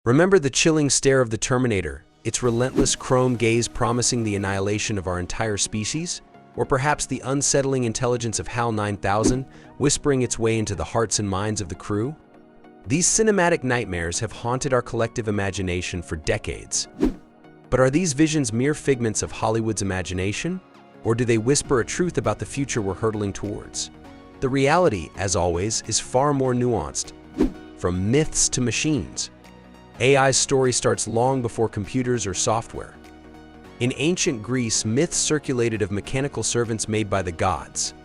Remember the chilling stare of the Terminator, its relentless chrome gaze promising the annihilation of our entire species? Or perhaps the unsettling intelligence of HAL 9000, whispering its way into the hearts and minds of the crew? These cinematic nightmares have haunted our collective imagination for decades. But are these visions mere figments of Hollywood's imagination? Or do they whisper a truth about the future we're hurtling towards? The reality, as always, is far more nuanced. From myths to machines, AI's story starts long before computers or software. In ancient Greece, myths circulated of mechanical servants made by the gods.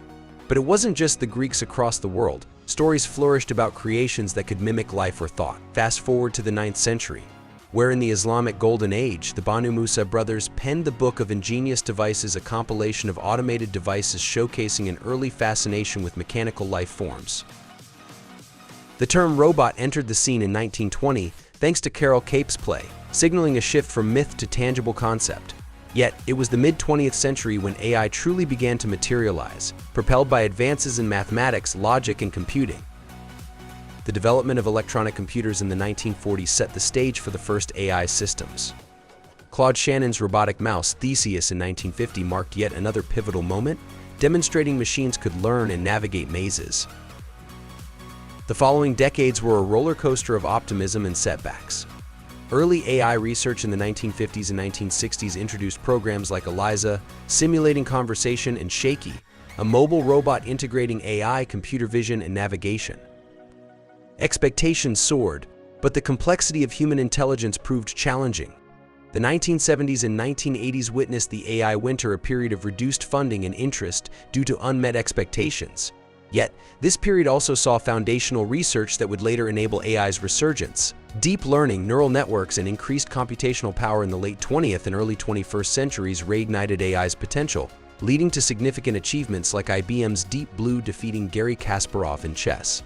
But it wasn't just the Greeks across the world. Stories flourished about creations that could mimic life or thought. Fast forward to the 9th century, where in the Islamic Golden Age, the Banu Musa brothers penned the Book of Ingenious Devices, a compilation of automated devices showcasing an early fascination with mechanical life forms. The term robot entered the scene in 1920 thanks to Carol Cape's play, signaling a shift from myth to tangible concept. Yet, it was the mid-20th century when AI truly began to materialize, propelled by advances in mathematics, logic, and computing. The development of electronic computers in the 1940s set the stage for the first AI systems. Claude Shannon's robotic mouse, Theseus, in 1950 marked yet another pivotal moment, demonstrating machines could learn and navigate mazes. The following decades were a roller coaster of optimism and setbacks. Early AI research in the 1950s and 1960s introduced programs like ELIZA, simulating conversation, and Shaky, a mobile robot integrating AI, computer vision, and navigation. Expectations soared, but the complexity of human intelligence proved challenging. The 1970s and 1980s witnessed the AI winter, a period of reduced funding and interest due to unmet expectations. Yet, this period also saw foundational research that would later enable AI's resurgence. Deep learning, neural networks, and increased computational power in the late 20th and early 21st centuries reignited AI's potential, leading to significant achievements like IBM's Deep Blue defeating Garry Kasparov in chess.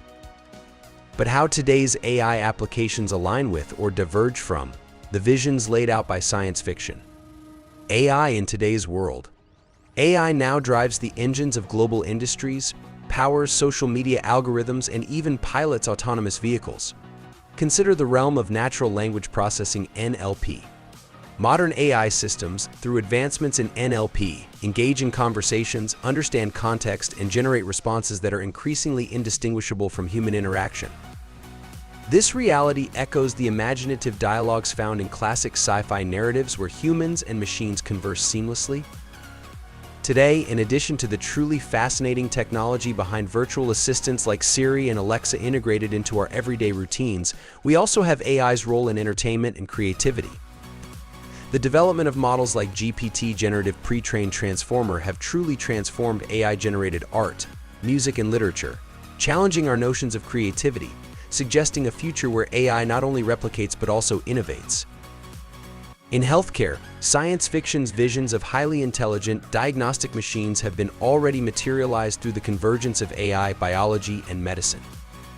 But how today's AI applications align with or diverge from the visions laid out by science fiction? AI in today's world. AI now drives the engines of global industries, powers social media algorithms, and even pilots autonomous vehicles. Consider the realm of natural language processing, NLP. Modern AI systems, through advancements in NLP, engage in conversations, understand context, and generate responses that are increasingly indistinguishable from human interaction. This reality echoes the imaginative dialogues found in classic sci-fi narratives where humans and machines converse seamlessly. Today, in addition to the truly fascinating technology behind virtual assistants like Siri and Alexa integrated into our everyday routines, we also have AI's role in entertainment and creativity. The development of models like GPT Generative Pre-trained Transformer have truly transformed AI-generated art, music, and literature, challenging our notions of creativity, suggesting a future where AI not only replicates but also innovates. In healthcare, science fiction's visions of highly intelligent diagnostic machines have been already materialized through the convergence of AI, biology, and medicine.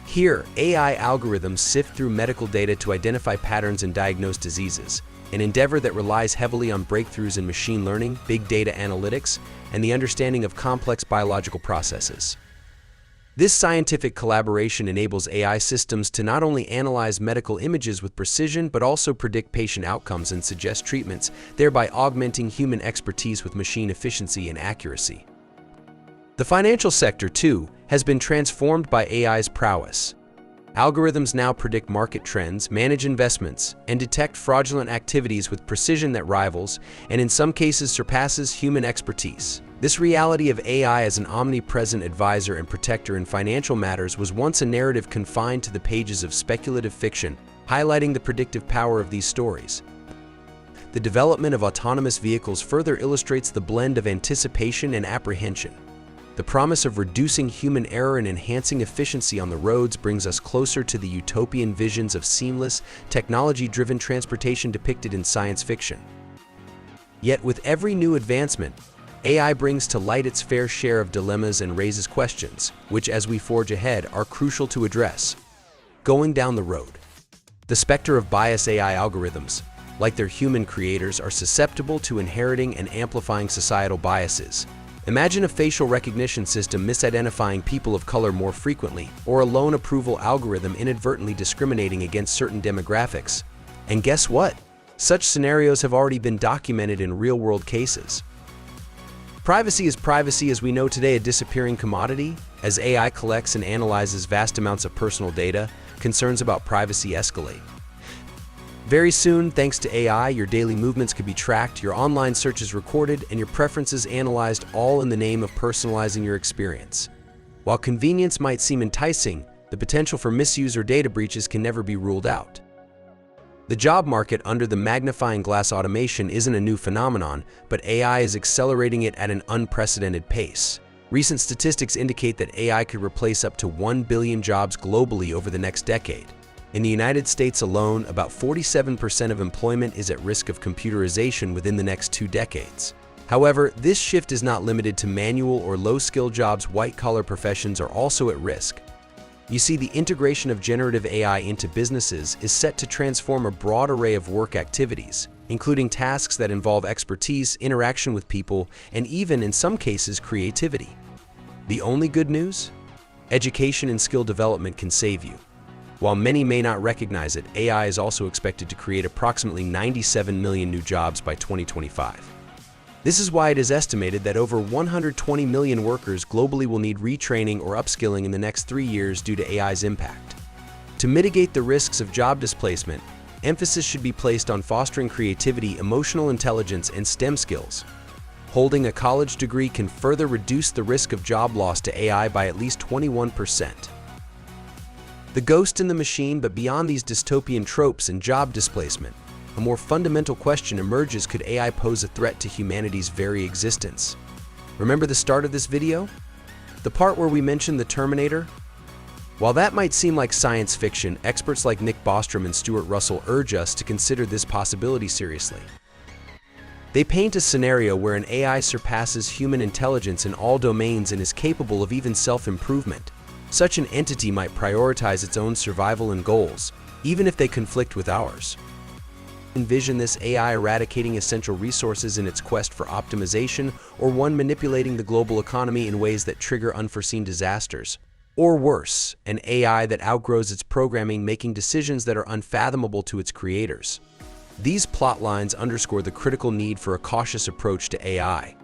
Here, AI algorithms sift through medical data to identify patterns and diagnose diseases, an endeavor that relies heavily on breakthroughs in machine learning, big data analytics, and the understanding of complex biological processes. This scientific collaboration enables AI systems to not only analyze medical images with precision but also predict patient outcomes and suggest treatments, thereby augmenting human expertise with machine efficiency and accuracy. The financial sector, too, has been transformed by AI's prowess. Algorithms now predict market trends, manage investments, and detect fraudulent activities with precision that rivals, and in some cases surpasses, human expertise. This reality of AI as an omnipresent advisor and protector in financial matters was once a narrative confined to the pages of speculative fiction, highlighting the predictive power of these stories. The development of autonomous vehicles further illustrates the blend of anticipation and apprehension. The promise of reducing human error and enhancing efficiency on the roads brings us closer to the utopian visions of seamless, technology-driven transportation depicted in science fiction. Yet with every new advancement, AI brings to light its fair share of dilemmas and raises questions, which as we forge ahead are crucial to address. Going down the road. The specter of bias. AI algorithms, like their human creators, are susceptible to inheriting and amplifying societal biases. Imagine a facial recognition system misidentifying people of color more frequently, or a loan approval algorithm inadvertently discriminating against certain demographics. And guess what? Such scenarios have already been documented in real-world cases. Privacy is privacy as we know today a disappearing commodity. As AI collects and analyzes vast amounts of personal data, concerns about privacy escalate. Very soon, thanks to AI, your daily movements could be tracked, your online searches recorded, and your preferences analyzed, all in the name of personalizing your experience. While convenience might seem enticing, the potential for misuse or data breaches can never be ruled out. The job market under the magnifying glass automation isn't a new phenomenon, but AI is accelerating it at an unprecedented pace. Recent statistics indicate that AI could replace up to 1 billion jobs globally over the next decade. In the United States alone, about 47% of employment is at risk of computerization within the next 2 decades. However, this shift is not limited to manual or low-skill jobs. White-collar professions are also at risk. You see, the integration of generative AI into businesses is set to transform a broad array of work activities, including tasks that involve expertise, interaction with people, and even, in some cases, creativity. The only good news? Education and skill development can save you. While many may not recognize it, AI is also expected to create approximately 97 million new jobs by 2025. This is why it is estimated that over 120 million workers globally will need retraining or upskilling in the next 3 years due to AI's impact. To mitigate the risks of job displacement, emphasis should be placed on fostering creativity, emotional intelligence, and STEM skills. Holding a college degree can further reduce the risk of job loss to AI by at least 21%. The ghost in the machine, but beyond these dystopian tropes and job displacement, a more fundamental question emerges: could AI pose a threat to humanity's very existence? Remember the start of this video? The part where we mentioned the Terminator? While that might seem like science fiction, experts like Nick Bostrom and Stuart Russell urge us to consider this possibility seriously. They paint a scenario where an AI surpasses human intelligence in all domains and is capable of even self-improvement. Such an entity might prioritize its own survival and goals, even if they conflict with ours. Envision this AI eradicating essential resources in its quest for optimization, or one manipulating the global economy in ways that trigger unforeseen disasters. Or worse, an AI that outgrows its programming, making decisions that are unfathomable to its creators. These plot lines underscore the critical need for a cautious approach to AI.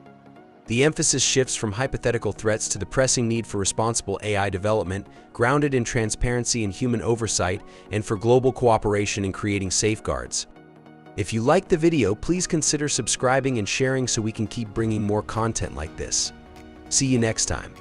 The emphasis shifts from hypothetical threats to the pressing need for responsible AI development, grounded in transparency and human oversight, and for global cooperation in creating safeguards. If you liked the video, please consider subscribing and sharing so we can keep bringing more content like this. See you next time.